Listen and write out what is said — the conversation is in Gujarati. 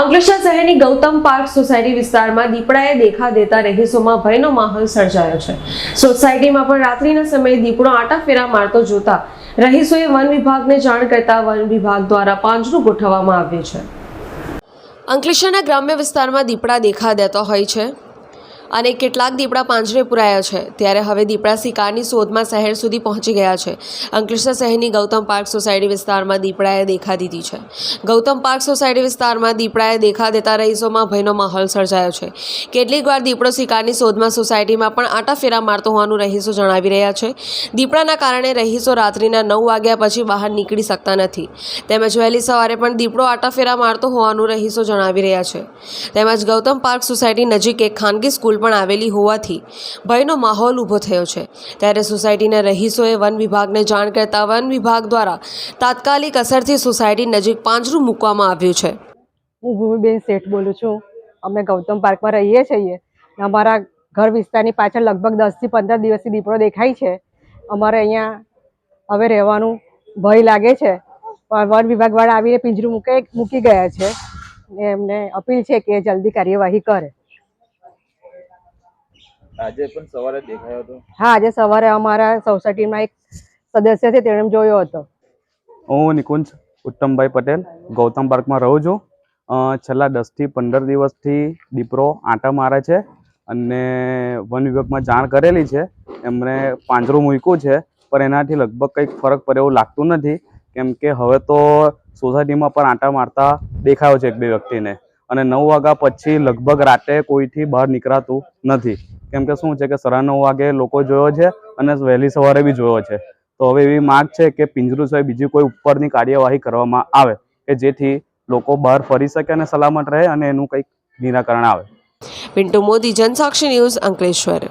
અંકલેશ્વર શહેરની ગૌતમ પાર્ક સોસાયટી વિસ્તારમાં દીપડાએ દેખા દેતા રહીશોમાં ભયનો માહોલ સર્જાયો છે। સોસાયટીમાં પણ રાત્રિના સમયે દીપડો આંટાફેરા મારતો જોતા રહીશોએ વન વિભાગને જાણ કરતા વન વિભાગ દ્વારા પાંજરું ગોઠવવામાં આવ્યું છે। અંકલેશ્વરના ગ્રામ્ય વિસ્તારમાં દીપડા દેખા દેતા હોય છે અને કેટલાક દીપડા પાંજરે પુરાયા છે, ત્યારે હવે દીપડા શિકારની શોધમાં શહેર સુધી પહોંચી ગયા છે। અંકલેશ્વર શહેરની ગૌતમ પાર્ક સોસાયટી વિસ્તારમાં દીપડાએ દેખા દીધી છે। ગૌતમ પાર્ક સોસાયટી વિસ્તારમાં દીપડાએ દેખા દેતા રહીશોમાં ભયનો માહોલ સર્જાયો છે। કેટલીક વાર દીપડો શિકારની શોધમાં સોસાયટીમાં પણ આંટાફેરા મારતો હોવાનું રહીશો જણાવી રહ્યા છે। દીપડાના કારણે રહીશો રાત્રિના 9 વાગ્યા પછી બહાર નીકળી શકતા નથી, તેમજ વહેલી સવારે પણ દીપડો આંટાફેરા મારતો હોવાનું રહીશો જણાવી રહ્યા છે। તેમજ ગૌતમ પાર્ક સોસાયટી નજીક એક ખાનગી સ્કૂલ પણ આવેલી હોવાથી ભયનો માહોલ ઊભો થયો છે, ત્યારે સોસાયટીના રહીશોએ વન વિભાગને જાણ કરતા વન વિભાગ દ્વારા તાત્કાલિક અસરથી સોસાયટી નજીક પાંજરું મૂકવામાં આવ્યું છે। હું ભૂમિબેન શેઠ બોલું છું। અમે ગૌતમ પાર્કમાં રહીએ છીએ। અમારા ઘર વિસ્તારની પાછળ લગભગ 10 થી 15 દિવસથી દીપડો દેખાય છે। અમારે અહીંયા હવે રહેવાનું ભય લાગે છે, પણ વન વિભાગવાળા આવીને પિંજરું મૂકી ગયા છે। એમને અપીલ છે કે જલ્દી કાર્યવાહી કરે। આજે પણ સવારે દેખાયો હતો? હા, આજે સવારે અમારા સોસાયટીમાં એક સદસ્ય છે તેણે જોયો હતો। હું નિકુંજ ઉત્તમભાઈ પટેલ ગૌતમ પાર્કમાં રહું છું। છેલ્લા 10 થી 15 દિવસથી દીપડો આંટા મારે છે અને વન વિભાગમાં જાણ કરેલી છે, એમણે પાંજરું મૂક્યું છે, પણ એનાથી લગભગ કંઈક ફરક પડે એવું લાગતું નથી, કેમ કે હવે તો સોસાયટીમાં પણ આંટા મારતા દેખાયો છે 1-2 વ્યક્તિને, અને 9 વાગ્યા પછી લગભગ રાતે કોઈથી બહાર નીકળાતું નથી, કેમ કે શું છે કે 9:30 વાગે લોકો જોયો છે અને વહેલી સવારે બી જોયો છે। તો હવે એવી માંગ છે કે પિંજરું સિવાય બીજી કોઈ ઉપરની કાર્યવાહી કરવામાં આવે કે જેથી લોકો બહાર ફરી શકે અને સલામત રહે અને એનું કંઈક નિરાકરણ આવે। પિન્ટુ મોદી, જનસાક્ષી ન્યૂઝ, અંકલેશ્વર।